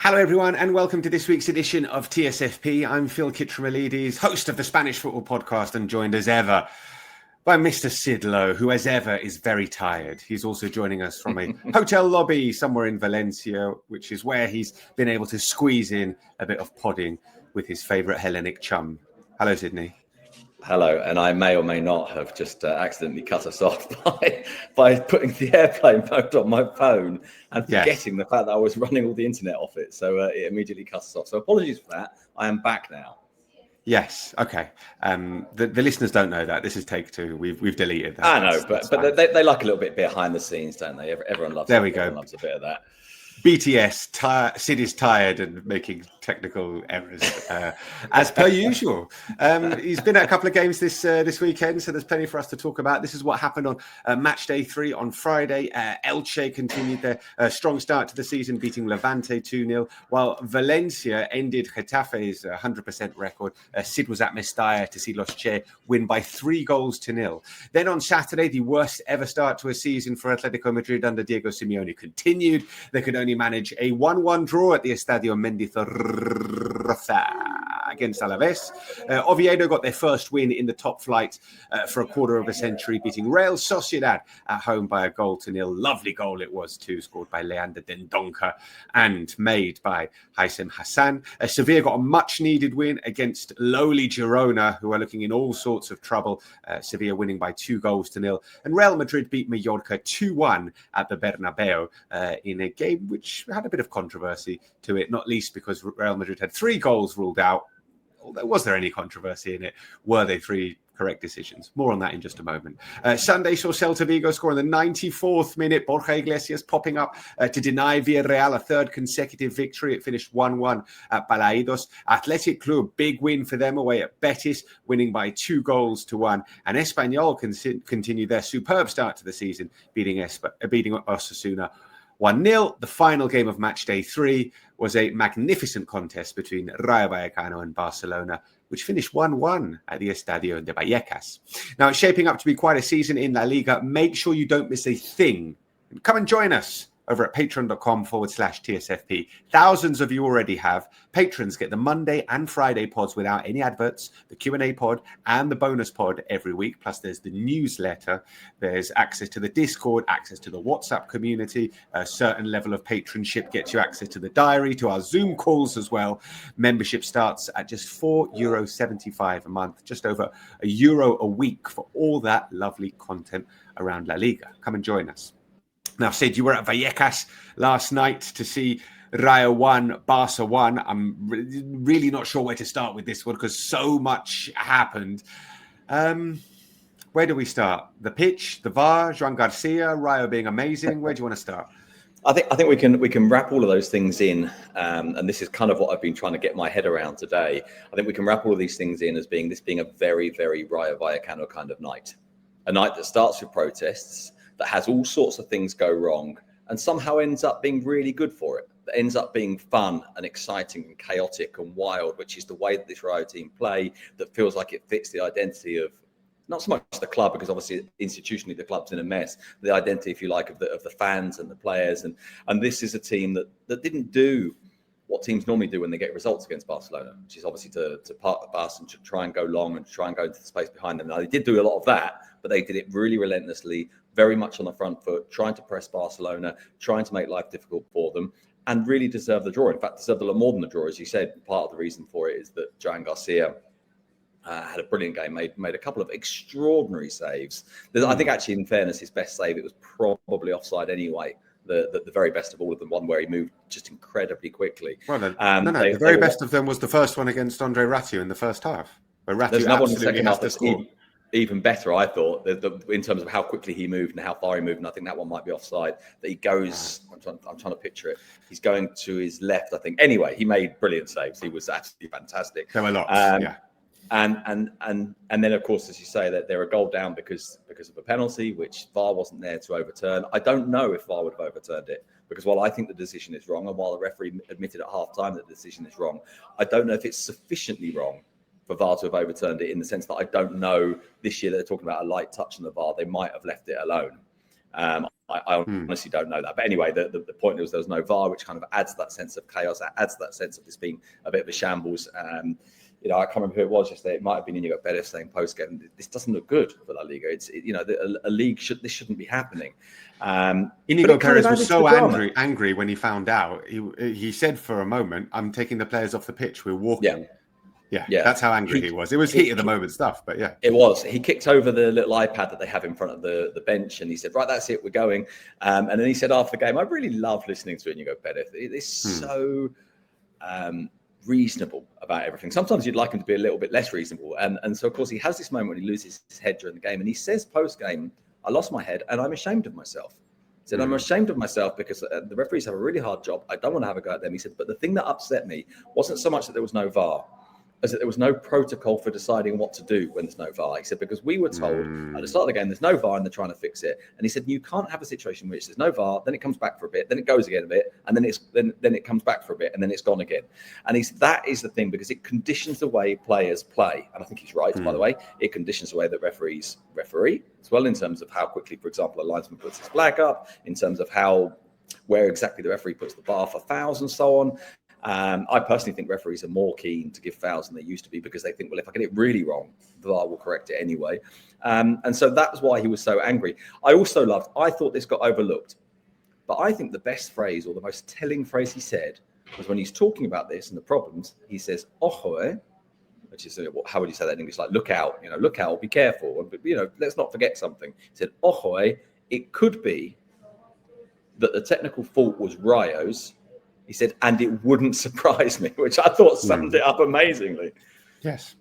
Hello, everyone, and welcome to this week's edition of TSFP. I'm Phil Kitromilides, host of the Spanish Football Podcast, and joined as ever by Mr. Sid Lowe, who as ever is very tired. He's also joining us from a hotel lobby somewhere in Valencia, which is where he's been able to squeeze in a bit of podding with his favourite Hellenic chum. Hello, Sydney. Hello, and I may or may not have just accidentally cut us off by putting the airplane mode on my phone and forgetting the fact that I was running all the internet off it. So it immediately cut us off. So apologies for that. I am back now. Yes. Okay. The listeners don't know that. This is take two. We've deleted that. I know, but they like a little bit behind the scenes, don't they? Everyone loves. There we go. Everyone loves a bit of that. BTS, Sid is tired and making technical errors, as per usual. He's been at a couple of games this weekend, so there's plenty for us to talk about. This is what happened on Matchday 3 on Friday. Elche continued their strong start to the season, beating Levante 2-0, while Valencia ended Getafe's 100% record. Sid was at Mestalla to see Los Che win by 3-0. Then on Saturday, the worst ever start to a season for Atletico Madrid under Diego Simeone continued. They could only manage a 1-1 draw at the Estadio Mendizorroza against Alavés. Oviedo got their first win in the top flight for a quarter of a century, beating Real Sociedad at home by 1-0. Lovely goal it was too, scored by Leander Dendoncker and made by Haitham Hassan. Sevilla got a much-needed win against lowly Girona, who are looking in all sorts of trouble. Sevilla winning by 2-0. And Real Madrid beat Mallorca 2-1 at the Bernabeu in a game which had a bit of controversy to it, not least because Real Madrid had 3 goals ruled out. Was there any controversy in it? Were they 3 correct decisions? More on that in just a moment. Sunday saw Celta Vigo score in the 94th minute. Borja Iglesias popping up to deny Villarreal a 3rd consecutive victory. It finished 1-1 at Balaidos. Athletic Club, big win for them away at Betis, winning by 2-1. And Espanyol continued their superb start to the season, beating Osasuna 1-0. The final game of Matchday 3 was a magnificent contest between Rayo Vallecano and Barcelona, which finished 1-1 at the Estadio de Vallecas. Now, it's shaping up to be quite a season in La Liga. Make sure you don't miss a thing. And come and join us over at patreon.com/TSFP. Thousands of you already have. Patrons get the Monday and Friday pods without any adverts, the Q&A pod and the bonus pod every week. Plus there's the newsletter. There's access to the Discord, access to the WhatsApp community. A certain level of patronship gets you access to the diary, to our Zoom calls as well. Membership starts at just €4.75 a month, just over €1 a week for all that lovely content around La Liga. Come and join us. Now, Sid, you were at Vallecas last night to see Rayo 1, Barça 1. I'm really not sure where to start with this one because so much happened. Where do we start? The pitch, the VAR, Joan Garcia, Rayo being amazing. Where do you want to start? I think we can wrap all of those things in, and this is kind of what I've been trying to get my head around today. I think we can wrap all of these things in as being a very, very Rayo Vallecano kind of night. A night that starts with protests, that has all sorts of things go wrong and somehow ends up being really good for it. That ends up being fun and exciting and chaotic and wild, which is the way that this Rayo team play, that feels like it fits the identity of not so much the club, because obviously institutionally the club's in a mess, the identity, if you like, of the fans and the players. And this is a team that didn't do what teams normally do when they get results against Barcelona, which is obviously to park the bus and to try and go long and to try and go into the space behind them. Now, they did do a lot of that, but they did it really relentlessly, very much on the front foot, trying to press Barcelona, trying to make life difficult for them, and really deserve the draw. In fact, deserved a lot more than the draw. As you said, part of the reason for it is that Joan Garcia had a brilliant game, made a couple of extraordinary saves. I think actually, in fairness, his best save, it was probably offside anyway. The very best of all of them, one where he moved just incredibly quickly. Well, the very best of them was the first one against Andre Ratiu in the first half. Where Ratiu there's another one in the second half that's even better, I thought, in terms of how quickly he moved and how far he moved. And I think that one might be offside. That he goes, I'm trying to picture it. He's going to his left, I think. Anyway, he made brilliant saves. He was absolutely fantastic. There were lots, yeah. And then, of course, as you say, that they're a goal down because of a penalty, which VAR wasn't there to overturn. I don't know if VAR would have overturned it, because while I think the decision is wrong, and while the referee admitted at half-time that the decision is wrong, I don't know if it's sufficiently wrong for VAR to have overturned it, in the sense that I don't know this year they're talking about a light touch on the VAR. They might have left it alone. I honestly don't know that. But anyway, the point was there was no VAR, which kind of adds that sense of chaos, adds that sense of this being a bit of a shambles. I can't remember who it was yesterday. It might have been Inigo Perez saying post-game, this doesn't look good for La Liga. It's a league this shouldn't be happening. Inigo Perez was so angry when he found out. He said for a moment, "I'm taking the players off the pitch. We're walking." Yeah, that's how angry he was. It was heat of the moment stuff, but yeah. It was. He kicked over the little iPad that they have in front of the bench, and he said, right, that's it, we're going. And then he said after the game, I really love listening to Inigo Perez. It's so reasonable about everything. Sometimes you'd like him to be a little bit less reasonable. And so, of course, he has this moment when he loses his head during the game, and he says post-game, I lost my head, and I'm ashamed of myself. He said, I'm ashamed of myself because the referees have a really hard job. I don't want to have a go at them. He said, but the thing that upset me wasn't so much that there was no VAR, as that there was no protocol for deciding what to do when there's no VAR. He said, because we were told at the start of the game, there's no VAR and they're trying to fix it. And he said, you can't have a situation in which there's no VAR, then it comes back for a bit, then it goes again a bit, and then it comes back for a bit, and then it's gone again. And that is the thing, because it conditions the way players play. And I think he's right, by the way. It conditions the way that referees referee as well, in terms of how quickly, for example, a linesman puts his flag up, in terms of where exactly the referee puts the bar for fouls and so on. I personally think referees are more keen to give fouls than they used to be, because they think, well, if I get it really wrong, the VAR will correct it anyway. And so that's why he was so angry. I thought this got overlooked, but I think the best phrase, or the most telling phrase he said, was when he's talking about this and the problems, he says, ojo, which is, how would you say that in English? Like, look out, be careful. But, let's not forget something. He said, ojo, it could be that the technical fault was Rayo's. He said, and it wouldn't surprise me, which I thought summed it up amazingly. Yes.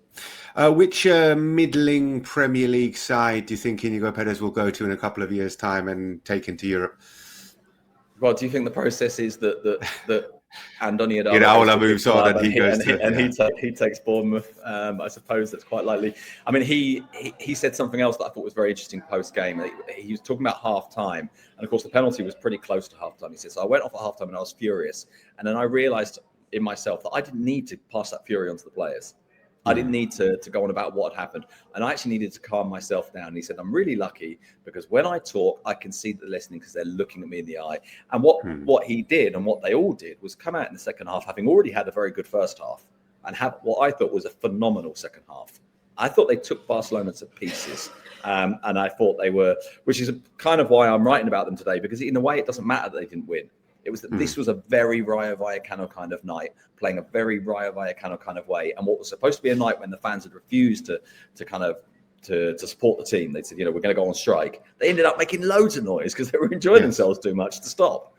Which middling Premier League side do you think Inigo Perez will go to in a couple of years' time and take into Europe? Well, do you think the process is that Andoni Iraola moves on and he takes Bournemouth? I suppose that's quite likely. I mean, he said something else that I thought was very interesting post-game. He was talking about half-time, and of course the penalty was pretty close to half-time. He says, so I went off at half-time and I was furious, and then I realised in myself that I didn't need to pass that fury on to the players. I didn't need to go on about what had happened. And I actually needed to calm myself down. And he said, I'm really lucky because when I talk, I can see that they're listening because they're looking at me in the eye. And what he did and what they all did was come out in the second half, having already had a very good first half, and have what I thought was a phenomenal second half. I thought they took Barcelona to pieces. And I thought they were, which is kind of why I'm writing about them today, because in a way, it doesn't matter that they didn't win. It was that this was a very Rayo Vallecano kind of night, playing a very Rayo Vallecano kind of way. And what was supposed to be a night when the fans had refused to support the team, they said, we're going to go on strike. They ended up making loads of noise because they were enjoying themselves too much to stop.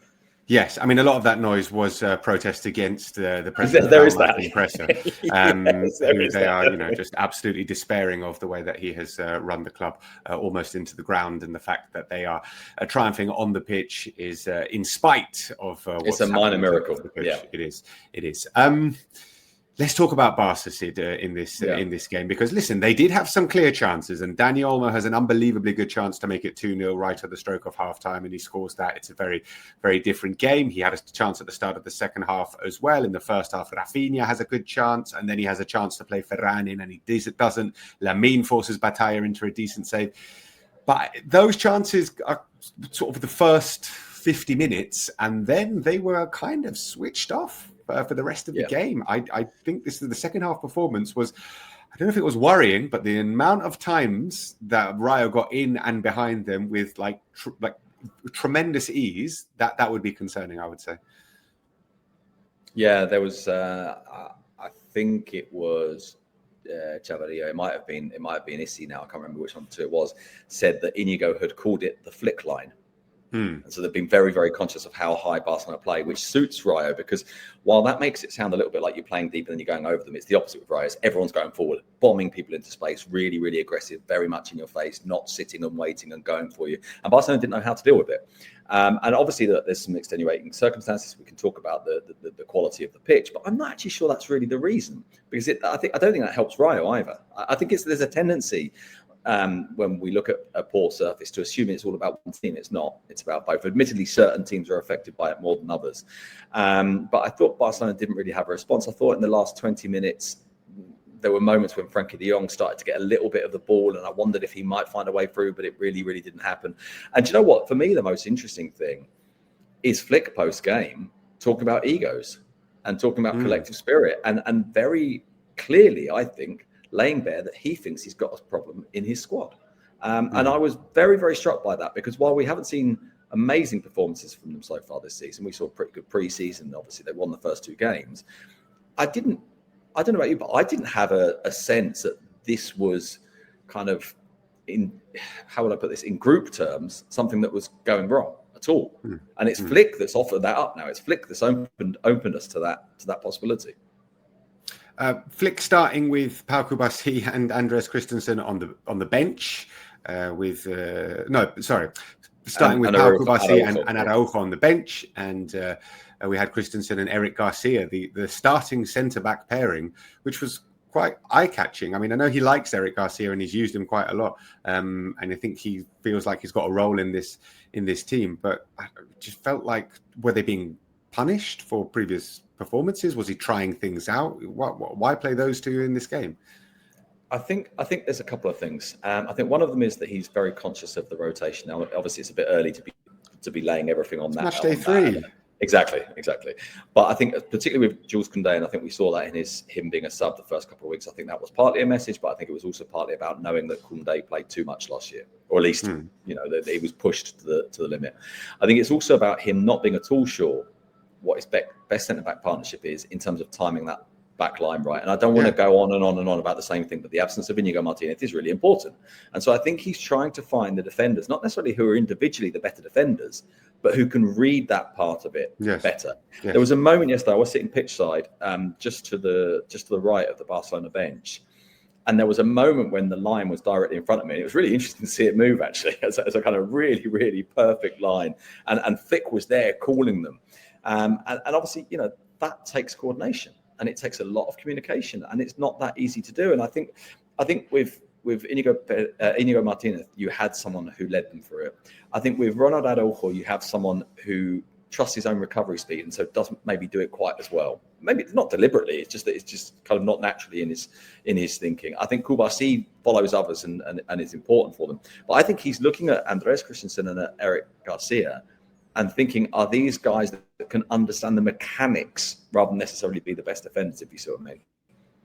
Yes, I mean, a lot of that noise was protest against the president. There is that. Presser. They are, just absolutely despairing of the way that he has run the club almost into the ground, and the fact that they are triumphing on the pitch is in spite of. It's a minor miracle. Yeah, it is. Let's talk about Barça, Sid, in this game, because listen, they did have some clear chances, and Dani Olmo has an unbelievably good chance to make it 2-0 right at the stroke of halftime, and he scores that. It's a very, very different game. He had a chance at the start of the second half as well. In the first half, Rafinha has a good chance, and then he has a chance to play Ferran in, and he doesn't. Lamine forces Batalla into a decent save. But those chances are sort of the first 50 minutes, and then they were kind of switched off for the rest of the game. I think the second half performance was, I don't know if it was worrying, but the amount of times that Rayo got in and behind them with tremendous ease, that would be concerning, I would say. Yeah, there was. I think it was Chavarria. It might have been Issy now. I can't remember which one it was. Said that Inigo had called it the flick line. And so they've been very, very conscious of how high Barcelona play, which suits Rayo, because while that makes it sound a little bit like you're playing deeper than you're going over them, it's the opposite with Rayo. Everyone's going forward, bombing people into space, really, really aggressive, very much in your face, not sitting and waiting and going for you. And Barcelona didn't know how to deal with it. And obviously there's some extenuating circumstances. We can talk about the quality of the pitch, but I'm not actually sure that's really the reason, because I don't think that helps Rayo either. I think there's a tendency when we look at a poor surface to assume it's all about one team. It's not. It's about both. Admittedly, certain teams are affected by it more than others. But I thought Barcelona didn't really have a response. I thought in the last 20 minutes, there were moments when Frankie de Jong started to get a little bit of the ball, and I wondered if he might find a way through, but it really, really didn't happen. And do you know what? For me, the most interesting thing is Flick post-game talking about egos and talking about collective spirit, and very clearly, I think, laying bare that he thinks he's got a problem in his squad. And I was very, very struck by that, because while we haven't seen amazing performances from them so far this season, we saw a pretty good pre-season. Obviously, they won the first 2 games. I don't know about you, but I didn't have a sense that this was kind of, how would I put this, in group terms, something that was going wrong at all. And it's Flick that's offered that up now. It's Flick that's opened us to that possibility. Flick starting with Pau Kubasi and Andreas Christensen on the bench, starting with Pau Kubasi and Araujo on the bench, and we had Christensen and Eric Garcia, the starting centre-back pairing, which was quite eye-catching. I mean, I know he likes Eric Garcia and he's used him quite a lot, and I think he feels like he's got a role in this team, but I just felt like, were they being punished for previous performances? Was he trying things out? Why play those two in this game? I think there's a couple of things. I think one of them is that he's very conscious of the rotation. Now, obviously, it's a bit early to be laying everything on that. Matchday 3. Exactly. But I think particularly with Jules Koundé, and I think we saw that in him being a sub the first couple of weeks, I think that was partly a message, but I think it was also partly about knowing that Koundé played too much last year, or at least that he was pushed to the limit. I think it's also about him not being at all sure what his best centre-back partnership is in terms of timing that back line right. And I don't want to go on and on and on about the same thing, but the absence of Íñigo Martínez is really important. And so I think he's trying to find the defenders, not necessarily who are individually the better defenders, but who can read that part of it better. Yes. There was a moment yesterday, I was sitting pitch side, just to the right of the Barcelona bench. And there was a moment when the line was directly in front of me. And it was really interesting to see it move, actually, as a kind of really, really perfect line. And Flick was there calling them. And obviously, that takes coordination, and it takes a lot of communication, and it's not that easy to do. And I think with Íñigo Martínez, you had someone who led them through it. I think with Ronald Araujo, you have someone who trusts his own recovery speed, and so doesn't maybe do it quite as well. Maybe it's not deliberately. It's just that it's just kind of not naturally in his thinking. I think Kubasi follows others and is important for them. But I think he's looking at Andreas Christensen and at Eric Garcia and thinking, are these guys that can understand the mechanics rather than necessarily be the best defenders, if you see what I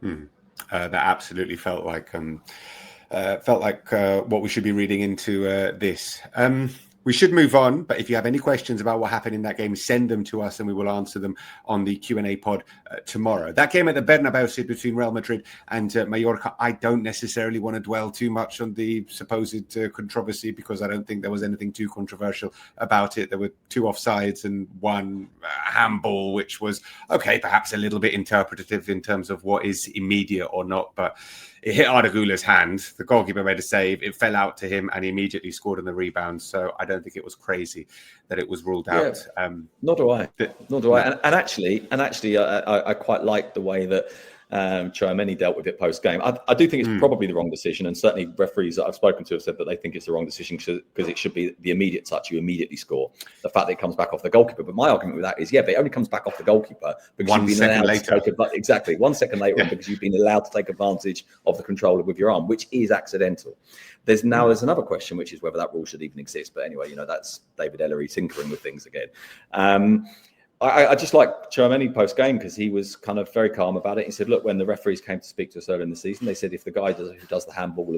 mean? That absolutely felt like what we should be reading into this. We should move on, but if you have any questions about what happened in that game, send them to us and we will answer them on the Q&A pod tomorrow. That game at the Bernabeu between Real Madrid and Mallorca, I don't necessarily want to dwell too much on the supposed controversy, because I don't think there was anything too controversial about it. There were 2 offsides and 1 handball, which was, okay, perhaps a little bit interpretative in terms of what is immediate or not, but it hit Arda Güler's hand. The goalkeeper made a save. It fell out to him, and he immediately scored on the rebound. So I don't think it was crazy that it was ruled out. Nor do I. And actually, I quite like the way that Tchouaméni dealt with it post-game. I do think it's probably the wrong decision, and certainly referees that I've spoken to have said that they think it's the wrong decision because it should be the immediate touch, you immediately score. The fact that it comes back off the goalkeeper. But my argument with that is, but it only comes back off the goalkeeper because you've been allowed to take exactly 1 second later, because you've been allowed to take advantage of the controller with your arm, which is accidental. There's another question, which is whether that rule should even exist. But anyway, that's David Ellery tinkering with things again. I just like Tchouaméni post-game because he was kind of very calm about it. He said, look, when the referees came to speak to us earlier in the season, they said if the guy who does the handball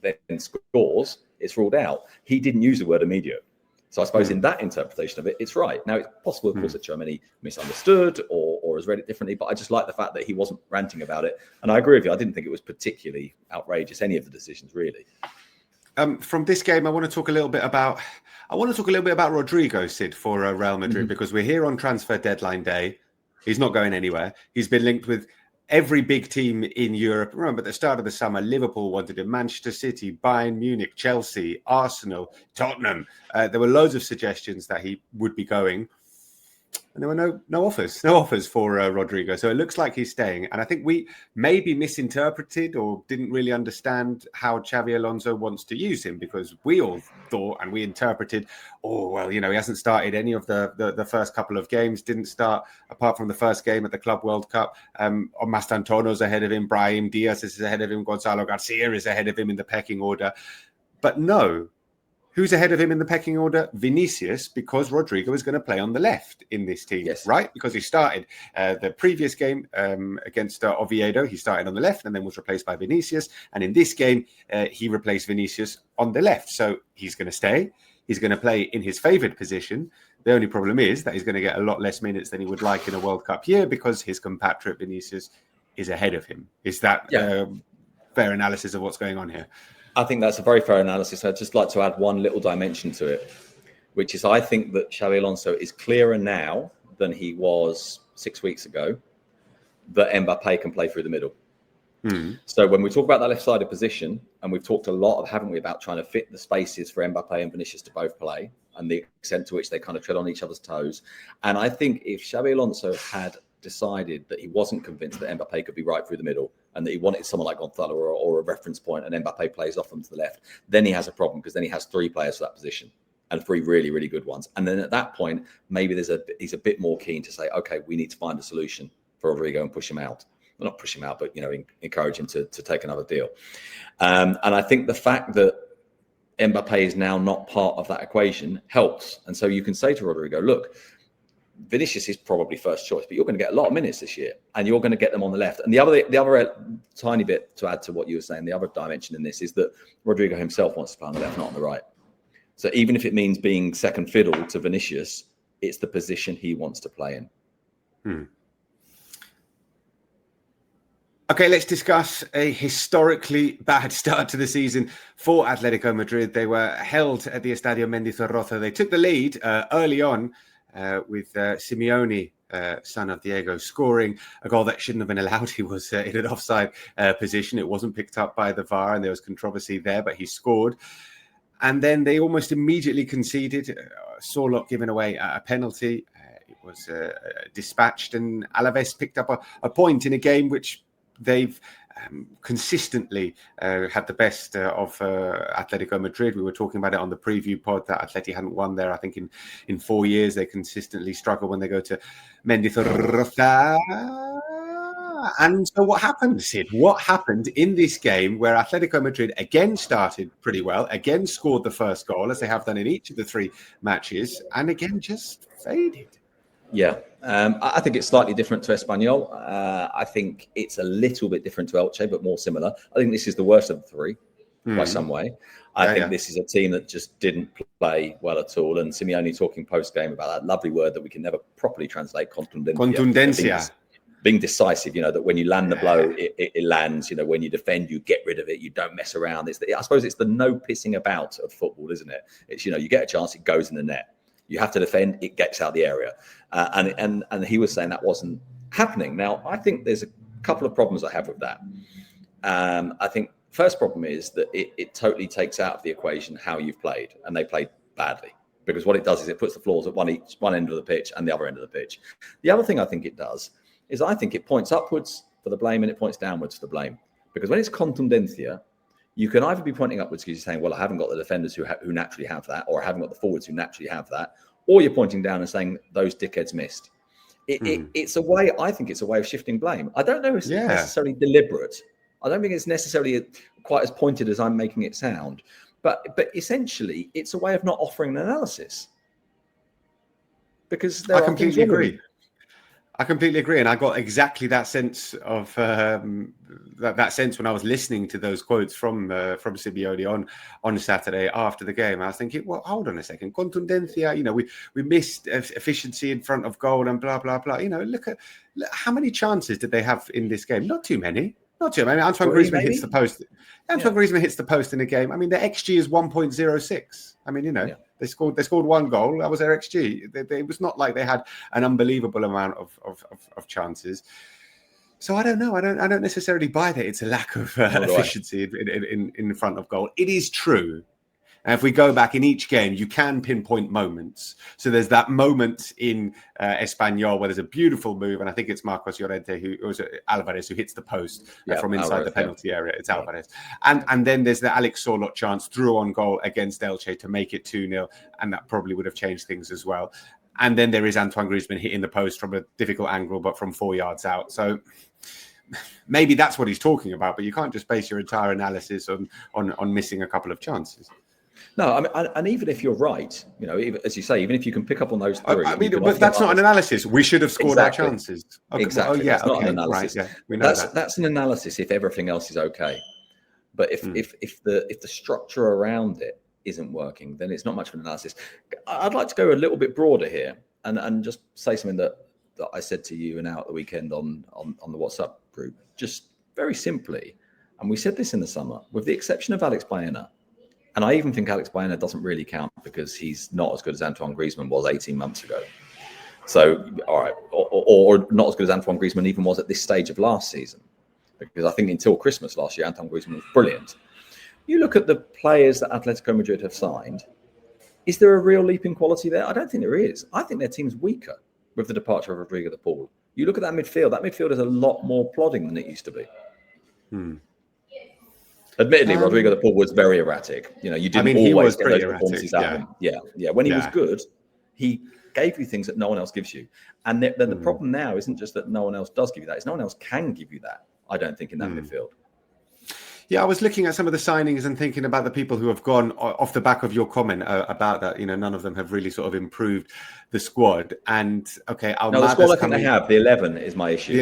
then scores, it's ruled out. He didn't use the word immediate. So I suppose in that interpretation of it, it's right. Now, it's possible, of course, that Tchouaméni misunderstood or has read it differently, but I just like the fact that he wasn't ranting about it. And I agree with you. I didn't think it was particularly outrageous, any of the decisions, really. From this game, I want to talk a little bit about Rodrygo, Sid, for Real Madrid, because we're here on transfer deadline day. He's not going anywhere. He's been linked with every big team in Europe. Remember, at the start of the summer, Liverpool wanted him, Manchester City, Bayern Munich, Chelsea, Arsenal, Tottenham. There were loads of suggestions that he would be going. And there were no offers for Rodrygo. So it looks like he's staying. And I think we maybe misinterpreted or didn't really understand how Xabi Alonso wants to use him, because we all thought and we interpreted, oh, well, he hasn't started any of the first couple of games, didn't start apart from the first game at the Club World Cup. Mastantuono's ahead of him, Brahim Diaz is ahead of him, Gonzalo Garcia is ahead of him in the pecking order. But no. Who's ahead of him in the pecking order? Vinicius, because Rodrygo is going to play on the left in this team, yes. Right? Because he started the previous game against Oviedo, he started on the left and then was replaced by Vinicius. And in this game, he replaced Vinicius on the left. So he's going to stay. He's going to play in his favoured position. The only problem is that he's going to get a lot less minutes than he would like in a World Cup year, because his compatriot Vinicius is ahead of him. Is that fair analysis of what's going on here? I think that's a very fair analysis. I'd just like to add one little dimension to it, which is I think that Xabi Alonso is clearer now than he was 6 weeks ago that Mbappe can play through the middle. So when we talk about that left-sided position, and we've talked a lot, haven't we, about trying to fit the spaces for Mbappe and Vinicius to both play and the extent to which they kind of tread on each other's toes. And I think if Xabi Alonso had decided that he wasn't convinced that Mbappe could be right through the middle and that he wanted someone like Gonzalo or a reference point, and Mbappe plays off them to the left, then he has a problem, because then he has 3 players for that position and 3 really, really good ones. And then at that point, maybe he's a bit more keen to say, okay, we need to find a solution for Rodrygo and push him out. Well, not push him out, but encourage him to take another deal. And I think the fact that Mbappe is now not part of that equation helps. And so you can say to Rodrygo, look, Vinicius is probably first choice, but you're going to get a lot of minutes this year, and you're going to get them on the left. And the other tiny bit to add to what you were saying, the other dimension in this is that Rodrygo himself wants to play on the left, not on the right. So even if it means being second fiddle to Vinicius, it's the position he wants to play in. Okay, let's discuss a historically bad start to the season for Atletico Madrid. They were held at the Estadio Mendizorroza. They took the lead early on with Simeone, son of Diego, scoring a goal that shouldn't have been allowed. He was in an offside position. It wasn't picked up by the VAR, and there was controversy there, but he scored. And then they almost immediately conceded. Sorloth giving away a penalty. It was dispatched, and Alavés picked up a point in a game which they've consistently had the best of Atletico Madrid. We were talking about it on the preview pod that Atleti hadn't won there, I think, in 4 years. They consistently struggle when they go to Mendizorroza. And so what happened, Sid? What happened in this game where Atletico Madrid again started pretty well, again scored the first goal, as they have done in each of the 3 matches, and again just faded? Yeah, I think it's slightly different to Espanyol. I think it's a little bit different to Elche, but more similar. I think this is the worst of the 3 by some way. I think this is a team that just didn't play well at all. And Simeone talking post-game about that lovely word that we can never properly translate, contundencia. Being decisive, that when you land the blow, it lands. When you defend, you get rid of it. You don't mess around. I suppose it's the no pissing about of football, isn't it? It's, you get a chance, it goes in the net. You have to defend, it gets out the area. And he was saying that wasn't happening. Now, I think there's a couple of problems I have with that. I think first problem is that it totally takes out of the equation how you've played, and they played badly. Because what it does is it puts the flaws at one end of the pitch and the other end of the pitch. The other thing I think it does is I think it points upwards for the blame and it points downwards for the blame. Because when it's contundencia, you can either be pointing upwards because you're saying, well, I haven't got the defenders who naturally have that, or I haven't got the forwards who naturally have that, or you're pointing down and saying those dickheads missed. It's a way, I think it's a way of shifting blame. I don't know if it's necessarily deliberate. I don't think it's necessarily quite as pointed as I'm making it sound. But essentially, it's a way of not offering an analysis. Because I completely agree. I completely agree, and I got exactly that sense of that sense when I was listening to those quotes from Simeone on Saturday after the game. I was thinking, well, hold on a second, contundencia. We missed efficiency in front of goal and blah blah blah. Look how many chances did they have in this game? Not too many. Antoine Griezmann hits the post. Griezmann hits the post in a game. I mean, the XG is 1.06. I mean, they scored 1 goal. That was their XG. It was not like they had an unbelievable amount of chances. So I don't know. I don't necessarily buy that it's a lack of efficiency in front of goal. It is true And if we go back in each game, you can pinpoint moments. So there's that moment in Espanyol where there's a beautiful move, and I think it's Marcos Llorente Alvarez who hits the post from inside Alvarez, the penalty area. It's Alvarez. And then there's the Alex Sorloth chance, through on goal against Elche to make it 2-0, and that probably would have changed things as well. And then there is Antoine Griezmann hitting the post from a difficult angle, but from 4 yards out. So maybe that's what he's talking about, but you can't just base your entire analysis on missing a couple of chances. No, I mean, and even if you're right, you know, even, as you say, even if you can pick up on those three. I mean, but that's not an analysis. We should have scored our chances. Okay. Exactly. Oh, yeah, that's not an analysis. Right, yeah, we know that's an analysis if everything else is okay. But if the structure around it isn't working, then it's not much of an analysis. I'd like to go a little bit broader here and just say something that I said to you and out at the weekend on the WhatsApp group, just very simply. And we said this in the summer, with the exception of Alex Baena. And I even think Alex Baena doesn't really count because he's not as good as Antoine Griezmann was 18 months ago. So, all right, or not as good as Antoine Griezmann even was at this stage of last season. Because I think until Christmas last year, Antoine Griezmann was brilliant. You look at the players that Atletico Madrid have signed, is there a real leap in quality there? I don't think there is. I think their team's weaker with the departure of Rodrygo de Paul. You look at that midfield is a lot more plodding than it used to be. Admittedly, Rodrygo de Paul was very erratic. You know, you didn't always get those performances out of him. Yeah. When he was good, he gave you things that no one else gives you. And then the problem now isn't just that no one else does give you that, it's no one else can give you that, I don't think, in that midfield. Yeah, I was looking at some of the signings and thinking about the people who have gone off the back of your comment about that. You know, none of them have really sort of improved the squad. And okay, Almada's the squad I think they have. The 11 is my issue. The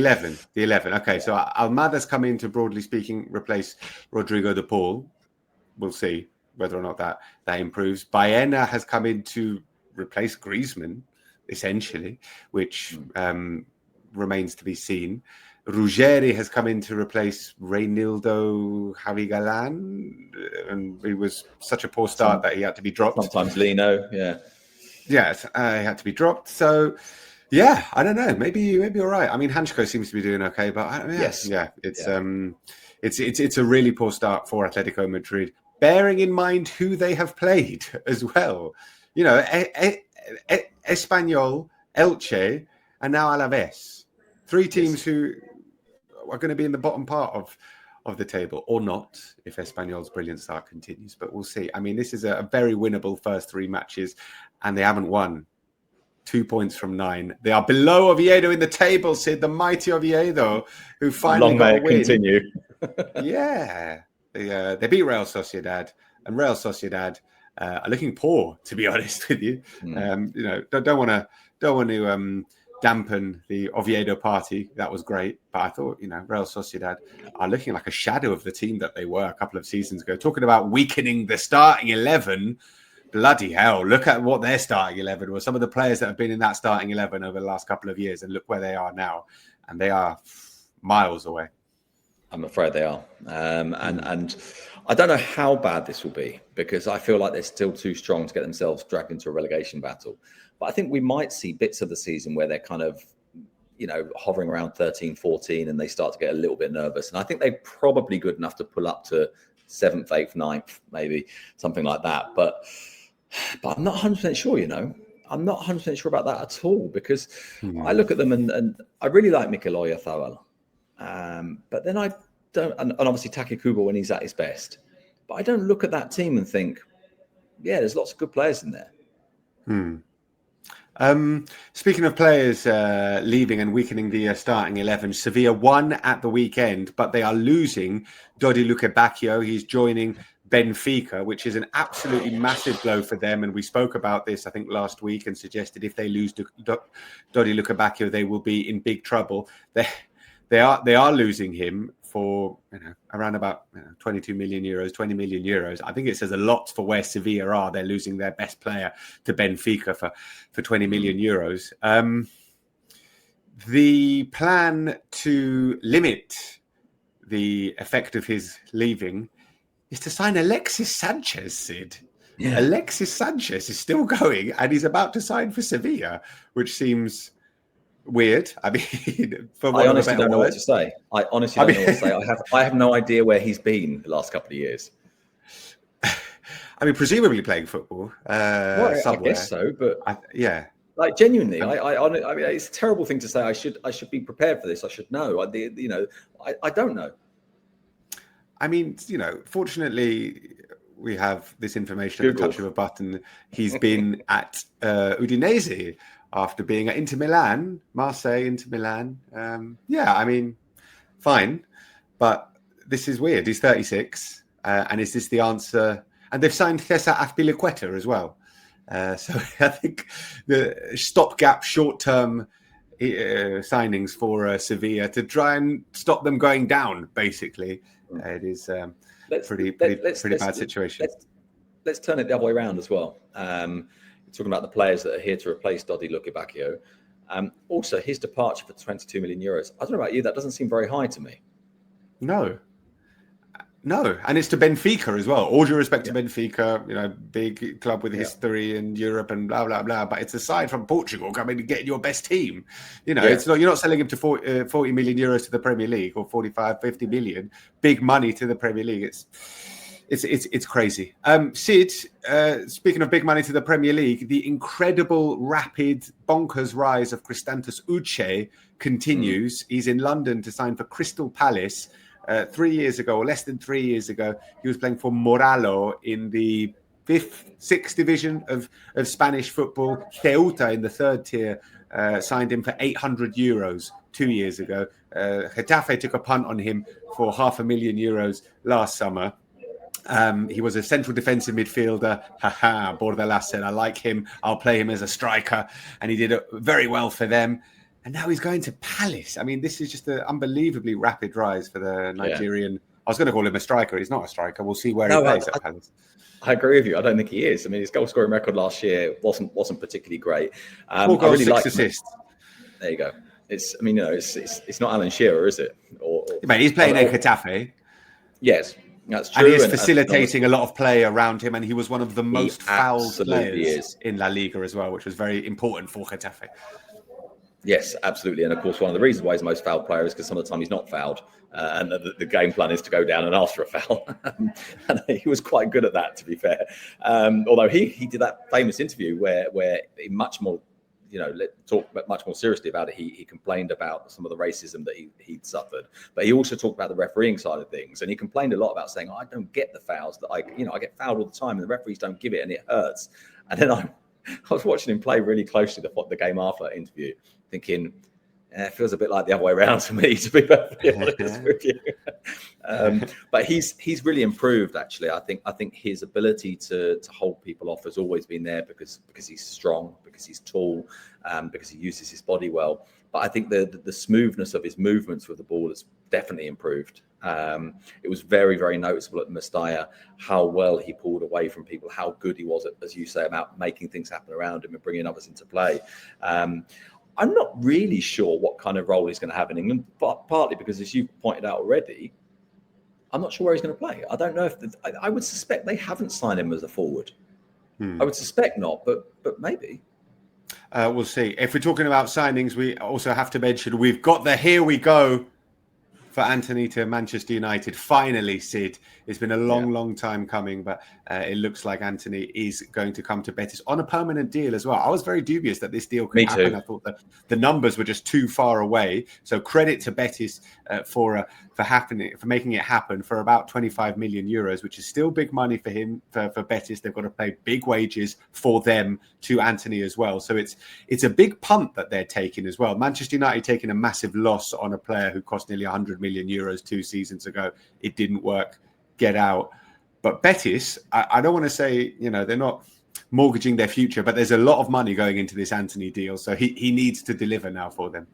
11. Okay, so Almada's come in to, broadly speaking, replace Rodrygo de Paul. We'll see whether or not that improves. Baena has come in to replace Griezmann, essentially, which remains to be seen. Ruggeri has come in to replace Reynildo Javigalan, and it was such a poor start that he had to be dropped. Sometimes Lino, yeah. Yes, he had to be dropped. So, yeah, I don't know. Maybe you're right. I mean, Hanchko seems to be doing okay, but it's a really poor start for Atletico Madrid, bearing in mind who they have played as well. You know, Espanyol, Elche, and now Alavés. Three teams who are going to be in the bottom part of the table, or not, if Espanyol's brilliant start continues. But we'll see. I mean, this is a very winnable first 3 matches, and they haven't won. 2 points from 9. They are below Oviedo in the table, Sid, the mighty Oviedo, who finally got a win. Continue. Yeah. They beat Real Sociedad, and Real Sociedad are looking poor, to be honest with you. You know, don't want to dampen the Oviedo party. That was great. But I thought, you know, Real Sociedad are looking like a shadow of the team that they were a couple of seasons ago. Talking about weakening the starting 11, bloody hell, look at what their starting 11 was. Some of the players that have been in that starting 11 over the last couple of years, and look where they are now. And they are miles away. I'm afraid they are. And I don't know how bad this will be, because I feel like they're still too strong to get themselves dragged into a relegation battle. But I think we might see bits of the season where they're kind of, you know, hovering around 13, 14, and they start to get a little bit nervous. And I think they're probably good enough to pull up to 7th, 8th, 9th, maybe something like that. But I'm not 100% sure, you know. I'm not 100% sure about that at all, because I look at them and I really like Mikel Oyarzabal. But then I don't, and obviously Taki Kubo when he's at his best. But I don't look at that team and think, yeah, there's lots of good players in there. Speaking of players leaving and weakening the starting 11, Sevilla won at the weekend, but they are losing Dodi Lukebakio. He's joining Benfica, which is an absolutely massive blow for them. And we spoke about this, I think, last week, and suggested if they lose Dodi Lukebakio, they will be in big trouble. They are losing him for, you know, around about 22 million euros, 20 million euros. I think it says a lot for where Sevilla are. They're losing their best player to Benfica for 20 million euros. The plan to limit the effect of his leaving is to sign Alexis Sanchez, Sid. Yeah. Alexis Sanchez is still going, and he's about to sign for Sevilla, which seems weird. I mean, I honestly don't know what to say. I honestly don't know what to say. I have no idea where he's been the last couple of years. I mean, presumably playing football Well, I somewhere. guess so, but Yeah. like genuinely, I mean, it's a terrible thing to say. I should be prepared for this. I should know. I don't know. I mean, fortunately, we have this information at the touch of a button. He's been at Udinese after being at Inter Milan, Marseille, Inter Milan. Yeah, I mean, fine. But this is weird. He's 36. And is this the answer? And they've signed Cesar Azpilicueta as well. So I think the stopgap short-term signings for Sevilla to try and stop them going down, basically. It is pretty bad situation. Let's turn it the other way around as well. Talking about the players that are here to replace Dodi Lukebakio. Also, his departure for 22 million euros. I don't know about you, that doesn't seem very high to me. No, and it's to Benfica as well. All due respect to Benfica, big club with history in Europe and blah blah blah. But it's aside from Portugal coming to get your best team. It's not, you're not selling him to 40 million euros to the Premier League or 45, 50 million. Big money to the Premier League. It's crazy. Sid, speaking of big money to the Premier League, the incredible, rapid, bonkers rise of Christantos Uche continues. He's in London to sign for Crystal Palace. 3 years ago, or less than 3 years ago, he was playing for Moralo in the sixth division of Spanish football. Ceuta in the third tier signed him for €800 2 years ago. Getafe took a punt on him for €500,000 last summer. He was a central defensive midfielder. Bordalas said, I like him. I'll play him as a striker. And he did very well for them. And now he's going to Palace. I mean, this is just an unbelievably rapid rise for the Nigerian. I was going to call him a striker. He's not a striker. We'll see where he plays at Palace. I agree with you. I don't think he is. I mean, his goal scoring record last year wasn't particularly great. 4 goals, 6 assists. There you go. It's not Alan Shearer, is it? But he's playing at Getafe. Yes, that's true. And he's facilitating a lot of play around him, and he was one of the most fouled players in La Liga as well, which was very important for Getafe. Yes, absolutely. And of course, one of the reasons why he's the most fouled player is because some of the time he's not fouled. And the game plan is to go down and ask for a foul. And he was quite good at that, to be fair. Although he did that famous interview where he much more, talked much more seriously about it. He complained about some of the racism that he'd suffered. But he also talked about the refereeing side of things. And he complained a lot about saying, I don't get the fouls that I get fouled all the time and the referees don't give it and it hurts. And then I was watching him play really closely the game after that interview, thinking, it feels a bit like the other way around to me, to be perfectly honest with you. But he's really improved, actually. I think his ability to hold people off has always been there because he's strong, because he's tall, because he uses his body well. But I think the smoothness of his movements with the ball has definitely improved. It was very, very noticeable at Mestalla how well he pulled away from people, how good he was at, as you say, about making things happen around him and bringing others into play. I'm not really sure what kind of role he's going to have in England, but partly because, as you pointed out already, I'm not sure where he's going to play. I don't know if I would suspect they haven't signed him as a forward. I would suspect not, but maybe. We'll see. If we're talking about signings, we also have to mention we've got the here we go for Anthony to Manchester United. Finally, Sid. It's been a long time coming, but it looks like Anthony is going to come to Betis on a permanent deal as well. I was very dubious that this deal could happen. I thought that the numbers were just too far away. So credit to Betis for making it happen for about 25 million euros, which is still big money for him, for Betis. They've got to pay big wages for them to Anthony as well. So it's a big punt that they're taking as well. Manchester United taking a massive loss on a player who cost nearly 100 million euros 2 seasons ago. It didn't work. Get out. But Betis, I don't want to say, they're not mortgaging their future, but there's a lot of money going into this Anthony deal. So he needs to deliver now for them.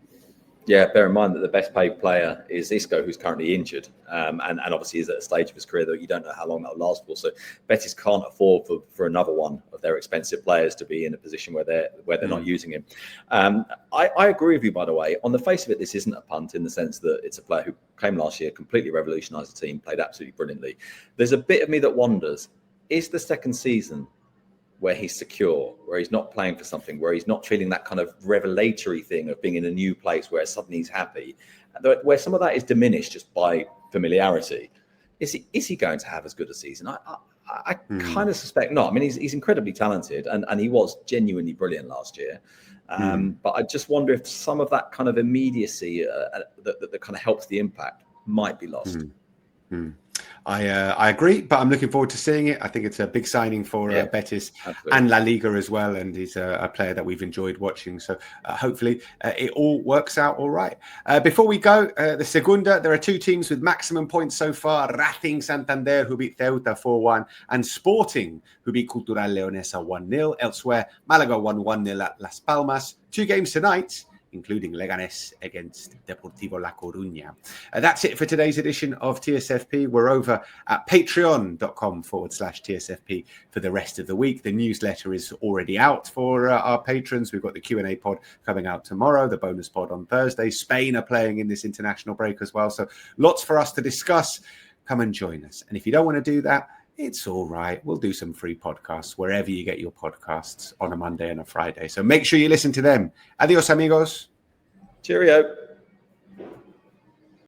Yeah, bear in mind that the best paid player is Isco, who's currently injured. And obviously is at a stage of his career that you don't know how long that will last for. So Betis can't afford for another one of their expensive players to be in a position where they're not using him. I agree with you, by the way. On the face of it, this isn't a punt in the sense that it's a player who came last year, completely revolutionised the team, played absolutely brilliantly. There's a bit of me that wonders, is the second season where he's secure, where he's not playing for something, where he's not feeling that kind of revelatory thing of being in a new place where suddenly he's happy, where some of that is diminished just by familiarity. Is he going to have as good a season? I kind of suspect not. I mean, he's incredibly talented, and he was genuinely brilliant last year. But I just wonder if some of that kind of immediacy that kind of helps the impact might be lost. I agree, but I'm looking forward to seeing it. I think it's a big signing for Betis and La Liga as well, and he's a player that we've enjoyed watching. So hopefully it all works out all right. Before we go, the Segunda, there are two teams with maximum points so far. Racing Santander, who beat Ceuta 4-1, and Sporting, who beat Cultural Leonesa 1-0. Elsewhere, Malaga won 1-0 at Las Palmas. 2 games tonight, including Leganés against Deportivo La Coruña. That's it for today's edition of TSFP. We're over at patreon.com/TSFP for the rest of the week. The newsletter is already out for our patrons. We've got the Q&A pod coming out tomorrow, the bonus pod on Thursday. Spain are playing in this international break as well. So lots for us to discuss. Come and join us. And if you don't want to do that, it's all right. We'll do some free podcasts wherever you get your podcasts on a Monday and a Friday. So make sure you listen to them. Adios, amigos. Cheerio.